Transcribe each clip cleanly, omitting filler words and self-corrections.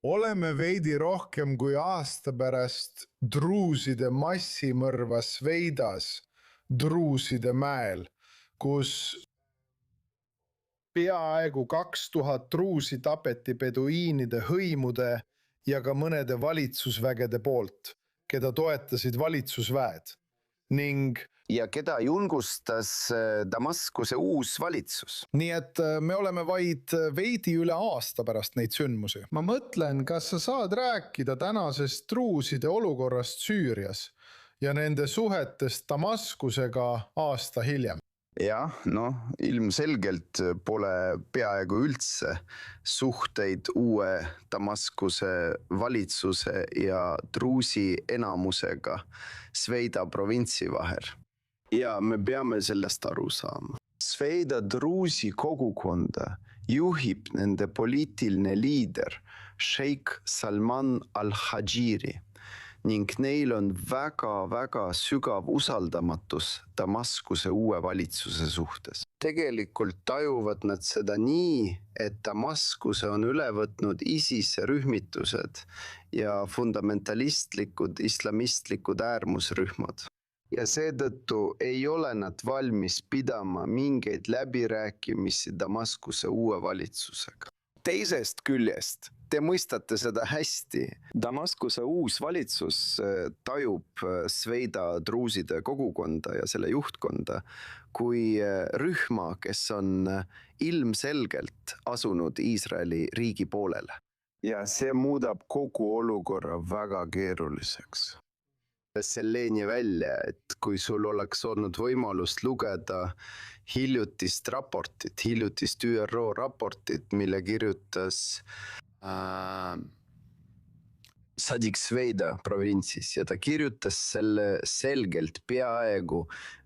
Oleme veidi rohkem kui aasta pärast druuside massimõrva Sveidas, Druuside mäel, kus peaaegu 2000 druusi tapeti peduiinide hõimude ja ka mõnede valitsusvägede poolt, keda toetasid valitsusväed ning ja keda julgustas Damaskuse uus valitsus. nii et me oleme vaid veidi üle aasta pärast neid sündmusi. Ma mõtlen, kas sa saad rääkida tänasest druuside olukorrast Süürias ja nende suhetest Damaskusega aasta hiljem? Jah, ilmselgelt pole peaaegu üldse suhteid uue Damaskuse valitsuse ja druusi enamusega Sveida provintsi vahel. Ja me peame sellest aru saama. Sveida druusi kogukonda juhib nende poliitiline liider Sheikh Salman al-Hajiri ning neil on väga sügav usaldamatus Damaskuse uue valitsuse suhtes. Tegelikult tajuvad nad seda nii, et Damaskuse on üle võtnud ISISe rühmitused ja fundamentalistlikud islamistlikud äärmusrühmad. Ja seetõttu ei ole nad valmis pidama mingeid läbirääkimisi Damaskuse uue valitsusega. Teisest küljest, te mõistate seda hästi, Damaskuse uus valitsus tajub Sveida druuside kogukonda ja selle juhtkonda kui rühma, kes on ilmselgelt asunud Iisraeli riigi poolele. Ja see muudab kogu olukorra väga keeruliseks. Selleni välja, et kui sul oleks olnud võimalust lugeda hiljutist ÜRO raportit, mille kirjutas Sadik Sveida provintsis ja ta kirjutas selle selgelt peaaegu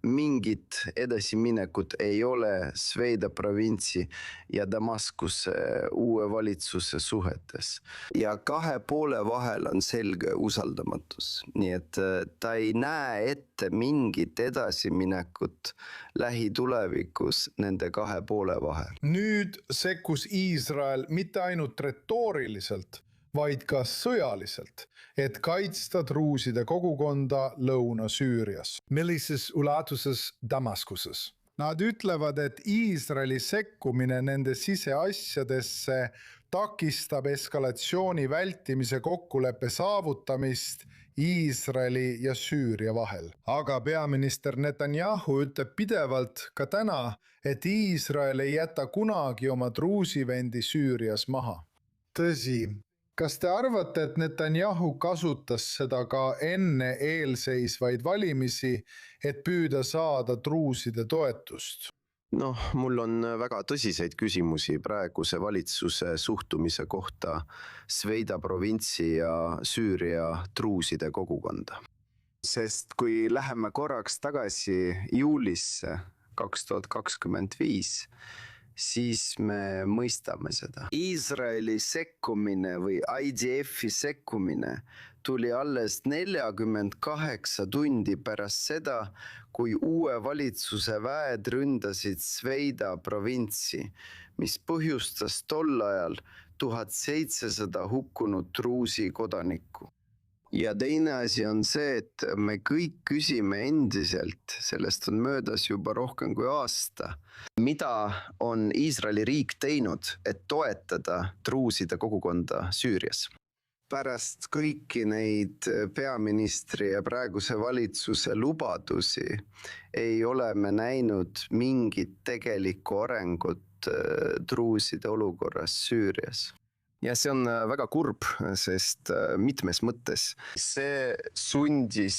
mingit edasiminekut ei ole Sveida provintsi ja Damaskuse uue valitsuse suhetes. Ja kahe poole vahel on selge usaldamatus, nii et ta ei näe ette mingit edasiminekut lähitulevikus nende kahe poole vahel. Nüüd sekkus Iisrael mitte ainult retooriliselt, vaid ka sõjaliselt, et kaitsta druuside kogukonda Lõuna-Süürias. Millises ulatuses Damaskuses? Nad ütlevad, et Iisraeli sekkumine nende siseasjadesse takistab eskalatsiooni vältimise kokkuleppe saavutamist Iisraeli ja Süüria vahel. Aga peaminister Netanyahu ütleb pidevalt ka täna, et Iisrael ei jäta kunagi oma druusivendi Süürias maha. Tõsi. Kas te arvate, et Netanyahu kasutas seda ka enne eelseisvaid valimisi, et püüda saada druuside toetust? Mul on väga tõsiseid küsimusi praeguse valitsuse suhtumise kohta Sveida provintsi ja Süüria druuside kogukonda. Sest kui läheme korraks tagasi juulisse 2025, siis me mõistame seda. Iisraeli sekkumine või IDF-i sekkumine tuli alles 48 tundi pärast seda, kui uue valitsuse väed ründasid Sveida provintsi, mis põhjustas tol ajal 1700 hukkunud druusi kodanikku. Ja teine asi on see, et me kõik küsime endiselt, sellest on möödas juba rohkem kui aasta, mida on Iisraeli riik teinud, et toetada druuside kogukonda Süürias. Pärast kõiki neid peaministri ja praeguse valitsuse lubadusi ei ole me näinud mingit tegelikku arengut druuside olukorras Süürias. Ja see on väga kurb, sest mitmes mõttes see sundis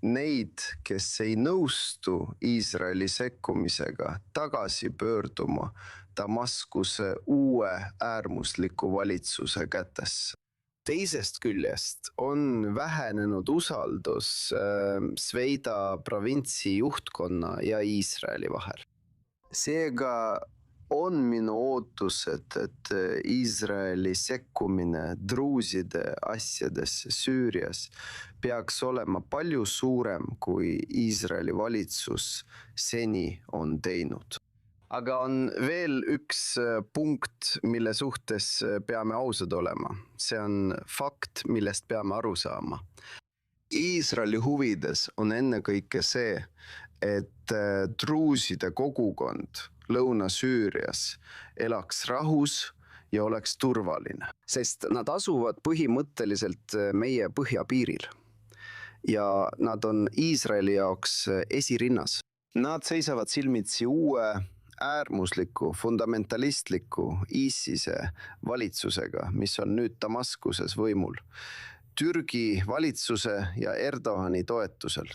neid, kes ei nõustu Iisraeli sekkumisega, tagasi pöörduma Damaskuse uue äärmusliku valitsuse kätesse. Teisest küljest on vähenenud usaldus Sveida provintsi juhtkonna ja Iisraeli vahel. Seega on minu ootused, et Iisraeli sekkumine druuside asjadesse Süürias peaks olema palju suurem, kui Iisraeli valitsus seni on teinud. aga on veel üks punkt, mille suhtes peame ausad olema. See on fakt, millest peame aru saama. Iisraeli huvides on ennekõike see, et druuside kogukond Lõuna-Süürias elaks rahus ja oleks turvaline, sest nad asuvad põhimõtteliselt meie põhjapiiril ja nad on Iisraeli jaoks esirinnas. Nad seisavad silmitsi uue äärmusliku, fundamentalistliku ISISe valitsusega, mis on nüüd Damaskuses võimul. Türgi valitsuse ja Erdogani toetusel.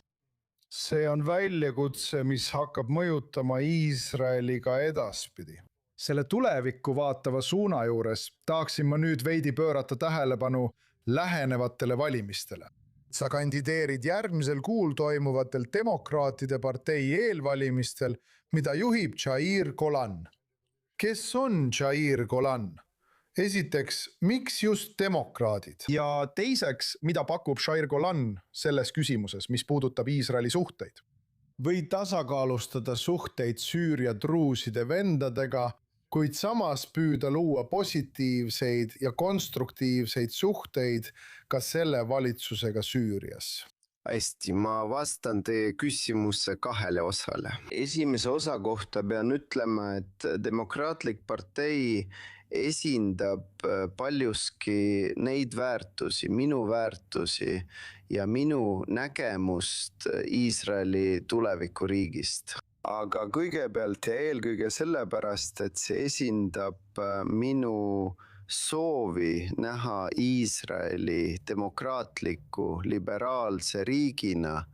See on väljakutse, mis hakkab mõjutama Iisraeli ka edaspidi. Selle tulevikku vaatava suuna juures tahaksin ma nüüd veidi pöörata tähelepanu lähenevatele valimistele. Sa kandideerid järgmisel kuul toimuvatel demokraatide partei eelvalimistel, mida juhib Jair Golan. Kes on Jair Golan? Esiteks, miks just demokraadid? Ja teiseks, mida pakub Jair Golan selles küsimuses, mis puudutab Iisraeli suhteid? Või tasakaalustada suhteid Süüria druuside vendadega, kuid samas püüda luua positiivseid ja konstruktiivseid suhteid ka selle valitsusega Süürias. Hästi, ma vastan teie küsimusse kahele osale. Esimese osa kohta pean ütlema, et Demokraatlik partei esindab paljuski neid väärtusi, minu väärtusi ja minu nägemust Iisraeli tulevikuriigist. Aga kõigepealt ja eelkõige sellepärast, et see esindab minu soovi näha Iisraeli demokraatliku, liberaalse riigina,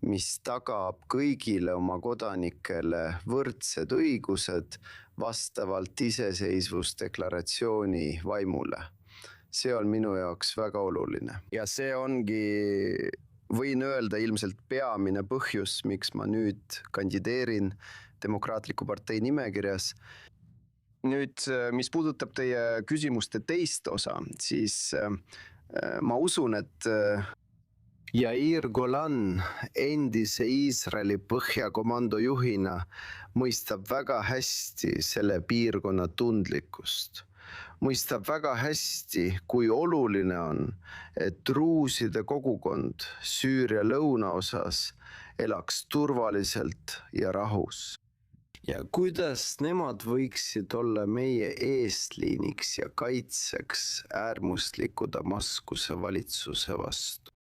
mis tagab kõigile oma kodanikele võrdsed õigused vastavalt iseseisvusdeklaratsiooni vaimule. See on minu jaoks väga oluline. Ja see ongi, võin öelda, ilmselt peamine põhjus, miks ma nüüd kandideerin Demokraatliku partei nimekirjas. Nüüd, mis puudutab teie küsimuste teist osa, siis ma usun, et Jair Golan endise Iisraeli põhjakomando juhina mõistab väga hästi selle piirkonna tundlikkust. Mõistab väga hästi, kui oluline on, et druuside kogukond Süüria lõunaosas elaks turvaliselt ja rahus. Ja kuidas nemad võiksid olla meie eesliiniks ja kaitseks äärmusliku Damaskuse valitsuse vastu.